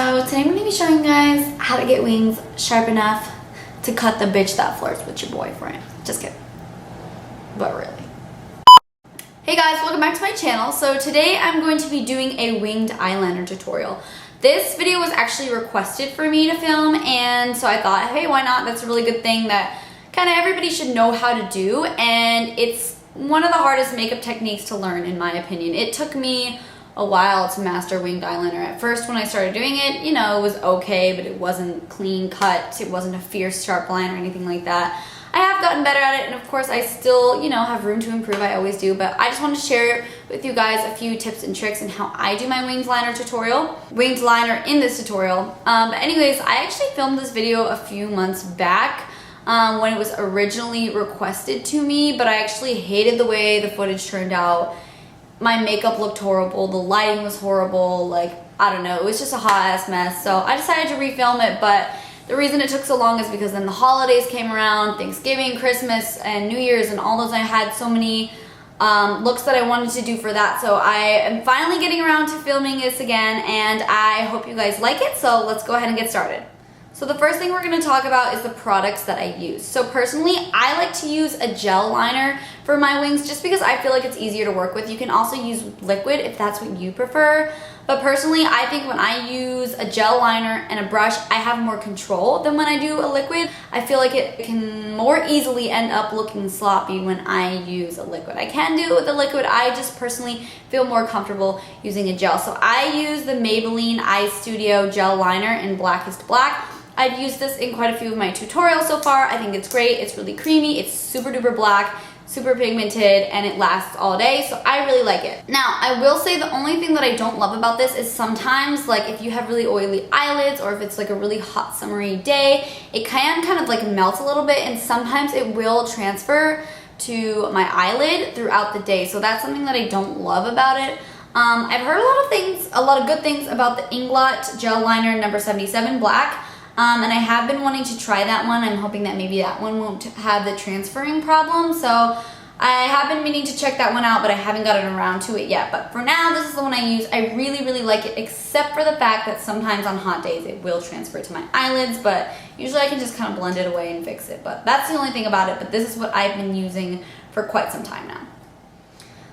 So today I'm going to be showing you guys how to get wings sharp enough to cut the bitch that flirts with your boyfriend. Just kidding. But really. Hey guys, welcome back to my channel. So today I'm going to be doing a winged eyeliner tutorial. This video was actually requested for me to film, and so I thought, hey, why not? That's a really good thing that kind of everybody should know how to do, and it's one of the hardest makeup techniques to learn, in my opinion. It took me a while to master winged eyeliner. At first, when I started doing it, you know, it was okay, but it wasn't clean cut. It wasn't a fierce, sharp line or anything like that. I have gotten better at it, and of course, I still, you know, have room to improve. I always do, but I just wanted to share with you guys a few tips and tricks and how I do my winged liner in this tutorial. But anyways, I actually filmed this video a few months back when it was originally requested to me, but I actually hated the way the footage turned out. My makeup looked horrible, the lighting was horrible, like, I don't know, it was just a hot ass mess. So I decided to refilm it, but the reason it took so long is because then the holidays came around, Thanksgiving, Christmas, and New Year's, and all those. I had so many looks that I wanted to do for that. So I am finally getting around to filming this again, and I hope you guys like it. So let's go ahead and get started. So the first thing we're going to talk about is the products that I use. So personally, I like to use a gel liner for my wings just because I feel like it's easier to work with. You can also use liquid if that's what you prefer. But personally, I think when I use a gel liner and a brush, I have more control than when I do a liquid. I feel like it can more easily end up looking sloppy when I use a liquid. I can do it with a liquid. I just personally feel more comfortable using a gel. So I use the Maybelline Eye Studio Gel Liner in Blackest Black. I've used this in quite a few of my tutorials so far. I think it's great. It's really creamy. It's super duper black, super pigmented, and it lasts all day, so I really like it. Now, I will say the only thing that I don't love about this is sometimes, like, if you have really oily eyelids or if it's like a really hot summery day, it can kind of like melt a little bit, and sometimes it will transfer to my eyelid throughout the day, so that's something that I don't love about it. I've heard a lot of good things about the Inglot Gel Liner number 77 Black. And I have been wanting to try that one. I'm hoping that maybe that one won't have the transferring problem. So I have been meaning to check that one out, but I haven't gotten around to it yet. But for now, this is the one I use. I really, really like it, except for the fact that sometimes on hot days it will transfer to my eyelids, but usually I can just kind of blend it away and fix it. But that's the only thing about it. But this is what I've been using for quite some time now.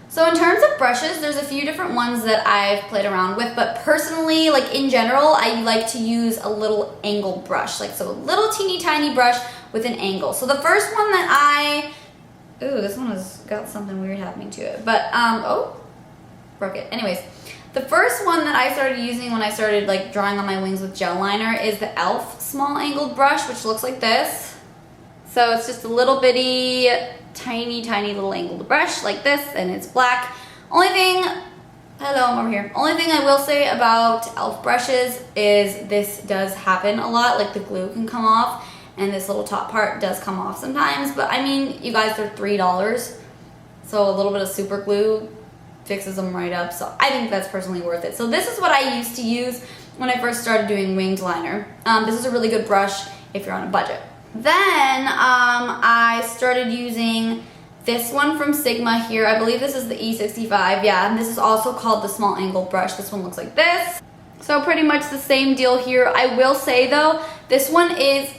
So in terms of brushes, there's a few different ones that I've played around with, but personally, like in general, I like to use a little angled brush, like so a little teeny tiny brush with an angle. So the first one that this one has got something weird happening to it, but, oh, broke it. Anyways, the first one that I started using when I started like drawing on my wings with gel liner is the e.l.f. small angled brush, which looks like this. So it's just a little bitty, tiny little angled brush like this, and it's black. Only thing I'm over here. Only thing I will say about e.l.f. brushes is this does happen a lot, like the glue can come off, and this little top part does come off sometimes, but I mean, you guys, they're $3, so a little bit of super glue fixes them right up, so I think that's personally worth it. So this is what I used to use when I first started doing winged liner. This is a really good brush if you're on a budget. Then I started using this one from Sigma here. I believe this is the E65, yeah, and this is also called the small angle brush. This one looks like this. So pretty much the same deal here. I will say though, this one is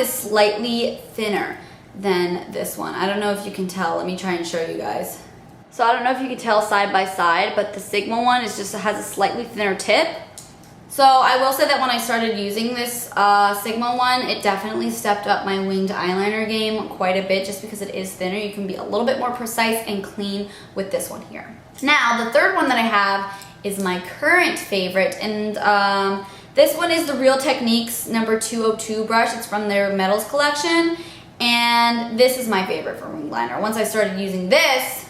slightly thinner than this one. I don't know if you can tell. Let me try and show you guys. So I don't know if you can tell side by side, but the Sigma one has a slightly thinner tip. So I will say that when I started using this Sigma one, it definitely stepped up my winged eyeliner game quite a bit just because it is thinner. You can be a little bit more precise and clean with this one here. Now, the third one that I have is my current favorite, and this one is the Real Techniques number 202 brush. It's from their Metals collection, and this is my favorite for winged liner. Once I started using this,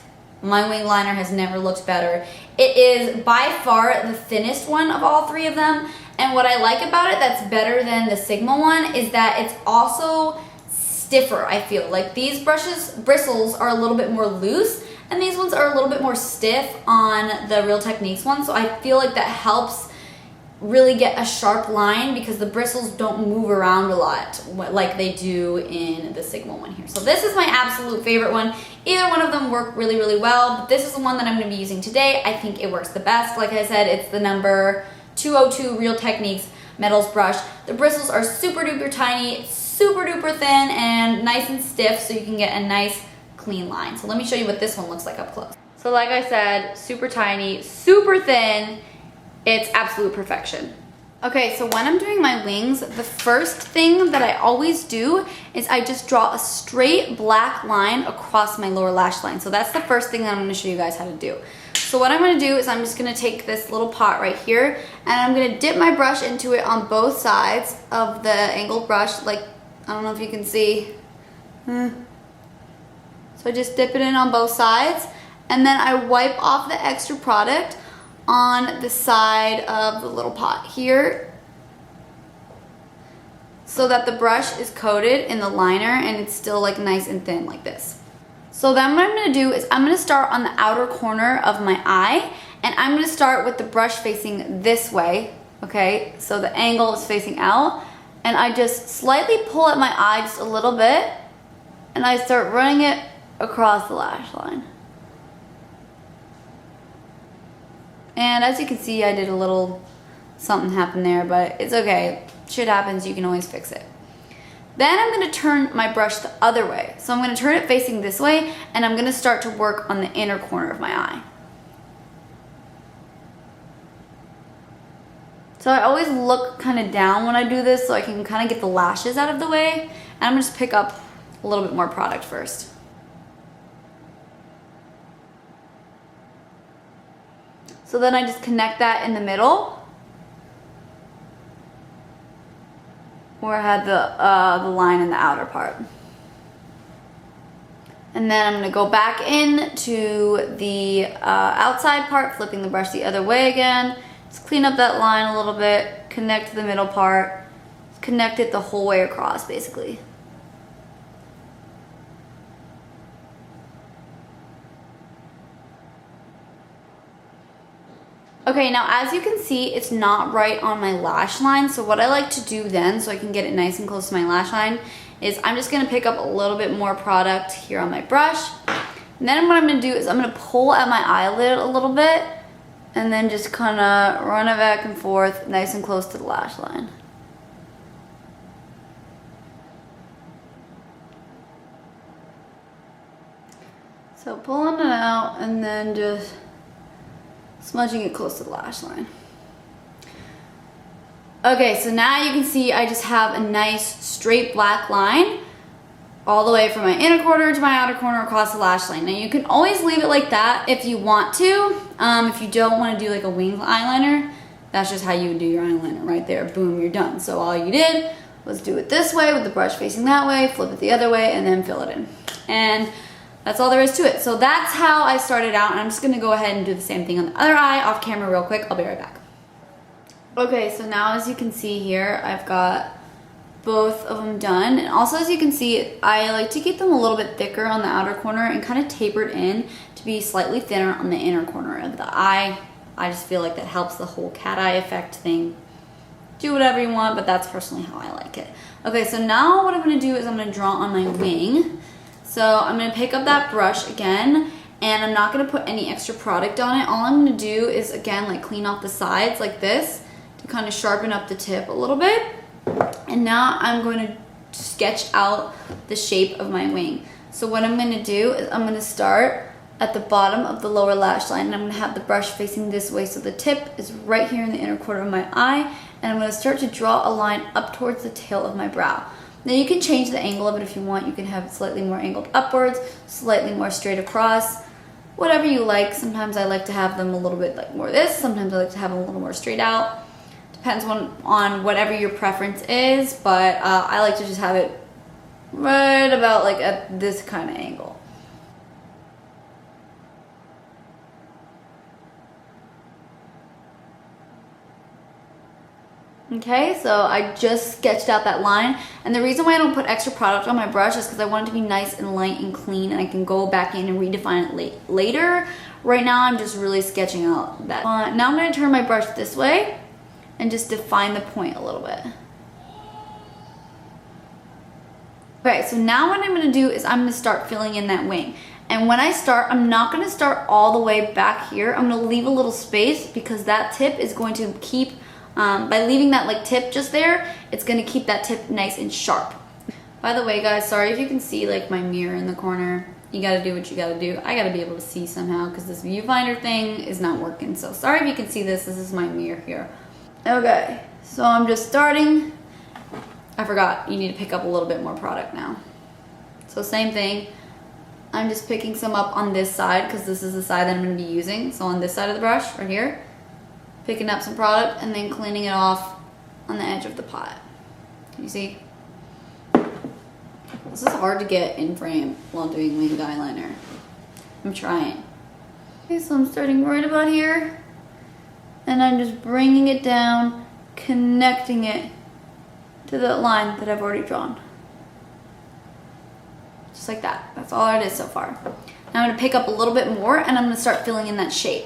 my wing liner has never looked better. It is by far the thinnest one of all three of them, and what I like about it that's better than the Sigma one is that it's also stiffer, I feel. Like these bristles are a little bit more loose, and these ones are a little bit more stiff on the Real Techniques one, so I feel like that helps really get a sharp line because the bristles don't move around a lot like they do in the Sigma one here. So this is my absolute favorite one. Either one of them work really, really well, but this is the one that I'm going to be using today. I think it works the best. Like I said, it's the number 202 Real Techniques Metals brush. The bristles are super duper tiny, super duper thin, and nice and stiff, so you can get a nice clean line. So let me show you what this one looks like up close. So like I said, super tiny, super thin. It's absolute perfection. Okay, so when I'm doing my wings, the first thing that I always do is I just draw a straight black line across my lower lash line. So that's the first thing that I'm gonna show you guys how to do. So what I'm gonna do is I'm just gonna take this little pot right here and I'm gonna dip my brush into it on both sides of the angled brush. Like, I don't know if you can see. So I just dip it in on both sides and then I wipe off the extra product on the side of the little pot here so that the brush is coated in the liner and it's still like nice and thin like this. So then what I'm gonna do is I'm gonna start on the outer corner of my eye and I'm gonna start with the brush facing this way, okay? So the angle is facing out and I just slightly pull at my eye just a little bit and I start running it across the lash line. And as you can see, I did a little something happen there, but it's okay. Shit happens, you can always fix it. Then I'm gonna turn my brush the other way. So I'm gonna turn it facing this way, and I'm gonna start to work on the inner corner of my eye. So I always look kind of down when I do this so I can kind of get the lashes out of the way. And I'm gonna just pick up a little bit more product first. So then I just connect that in the middle where I had the line in the outer part. And then I'm gonna go back in to the outside part, flipping the brush the other way again. Just clean up that line a little bit, connect to the middle part, connect it the whole way across basically. Okay, now as you can see, it's not right on my lash line. So what I like to do then, so I can get it nice and close to my lash line, is I'm just gonna pick up a little bit more product here on my brush. And then what I'm gonna do is I'm gonna pull at my eyelid a little bit and then just kinda run it back and forth nice and close to the lash line. So pulling it out and then just smudging it close to the lash line. Okay, so now you can see I just have a nice straight black line all the way from my inner corner to my outer corner across the lash line. Now you can always leave it like that if you want to. If you don't want to do like a winged eyeliner, that's just how you would do your eyeliner right there. Boom, you're done. So all you did was do it this way with the brush facing that way, flip it the other way, and then fill it in. And that's all there is to it. So that's how I started out, and I'm just gonna go ahead and do the same thing on the other eye off camera real quick. I'll be right back. Okay, so now as you can see here, I've got both of them done. And also as you can see, I like to keep them a little bit thicker on the outer corner and kind of tapered in to be slightly thinner on the inner corner of the eye. I just feel like that helps the whole cat eye effect thing. Do whatever you want, but that's personally how I like it. Okay, so now what I'm gonna do is I'm gonna draw on my wing. So I'm gonna pick up that brush again, and I'm not gonna put any extra product on it. All I'm gonna do is, again, like clean off the sides like this to kind of sharpen up the tip a little bit. And now I'm going to sketch out the shape of my wing. So what I'm gonna do is I'm gonna start at the bottom of the lower lash line, and I'm gonna have the brush facing this way so the tip is right here in the inner corner of my eye, and I'm gonna start to draw a line up towards the tail of my brow. Now you can change the angle of it if you want. You can have it slightly more angled upwards, slightly more straight across, whatever you like. Sometimes I like to have them a little bit like more this, sometimes I like to have them a little more straight out. Depends on whatever your preference is, but I like to just have it right about like at this kind of angle. Okay, so I just sketched out that line, and the reason why I don't put extra product on my brush is because I want it to be nice and light and clean, and I can go back in and redefine it later. Right now I'm just really sketching out that. Now I'm going to turn my brush this way and just define the point a little bit. Okay, so now what I'm going to do is I'm going to start filling in that wing. And when I start, I'm not going to start all the way back here. I'm going to leave a little space because that tip is going to keep By leaving that like tip just there, it's gonna keep that tip nice and sharp. By the way guys, sorry if you can see like my mirror in the corner. You gotta do what you gotta do. I gotta be able to see somehow because this viewfinder thing is not working. So sorry if you can see this. This is my mirror here. Okay, so I'm just starting. I forgot, you need to pick up a little bit more product now. So same thing. I'm just picking some up on this side because this is the side that I'm gonna be using. So on this side of the brush, right here, picking up some product and then cleaning it off on the edge of the pot. Can you see? This is hard to get in frame while doing winged eyeliner. I'm trying. Okay, so I'm starting right about here and I'm just bringing it down, connecting it to the line that I've already drawn. Just like that. That's all it is so far. Now I'm gonna pick up a little bit more and I'm gonna start filling in that shape.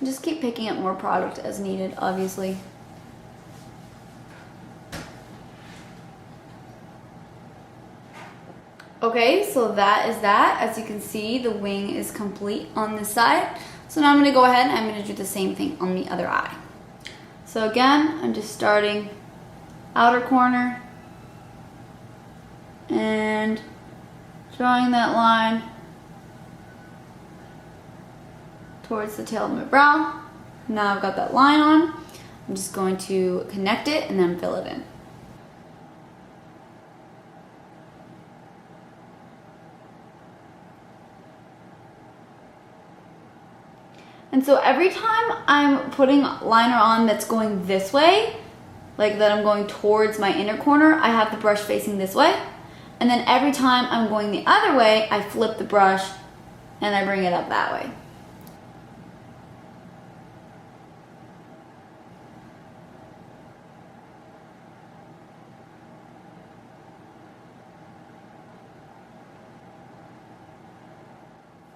Just keep picking up more product as needed, obviously. Okay, so that is that. As you can see, the wing is complete on this side. So now I'm gonna go ahead and I'm gonna do the same thing on the other eye. So again, I'm just starting outer corner and drawing that line towards the tail of my brow. Now I've got that line on. I'm just going to connect it and then fill it in. And so every time I'm putting liner on that's going this way, like that I'm going towards my inner corner, I have the brush facing this way. And then every time I'm going the other way, I flip the brush and I bring it up that way.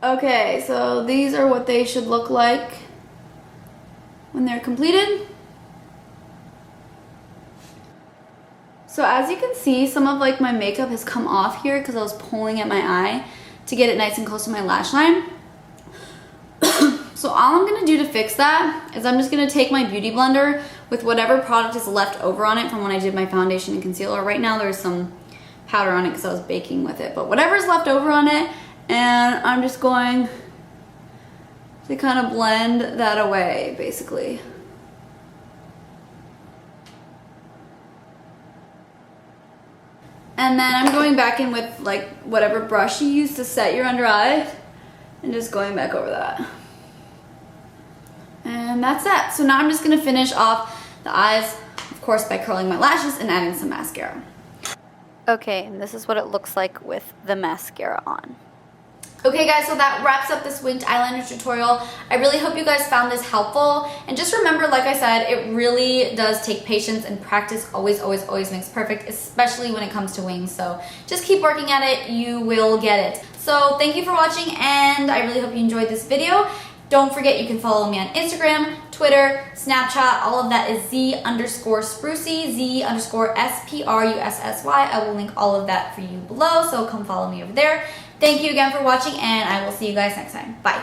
Okay, so these are what they should look like when they're completed. So as you can see, some of like my makeup has come off here because I was pulling at my eye to get it nice and close to my lash line. So all I'm gonna do to fix that is I'm just gonna take my beauty blender with whatever product is left over on it from when I did my foundation and concealer. Right now there's some powder on it because I was baking with it, but whatever's left over on it, and I'm just going to kind of blend that away, basically. And then I'm going back in with like whatever brush you use to set your under eye and just going back over that. And that's that. So now I'm just gonna finish off the eyes, of course, by curling my lashes and adding some mascara. Okay, and this is what it looks like with the mascara on. Okay guys, so that wraps up this winged eyeliner tutorial. I really hope you guys found this helpful. And just remember, like I said, it really does take patience and practice. Always, always, always makes perfect, especially when it comes to wings. So just keep working at it, you will get it. So thank you for watching, and I really hope you enjoyed this video. Don't forget you can follow me on Instagram, Twitter, Snapchat. All of that is Z_Sprucey, Z_SPRUSSY. I will link all of that for you below, so come follow me over there. Thank you again for watching, and I will see you guys next time. Bye.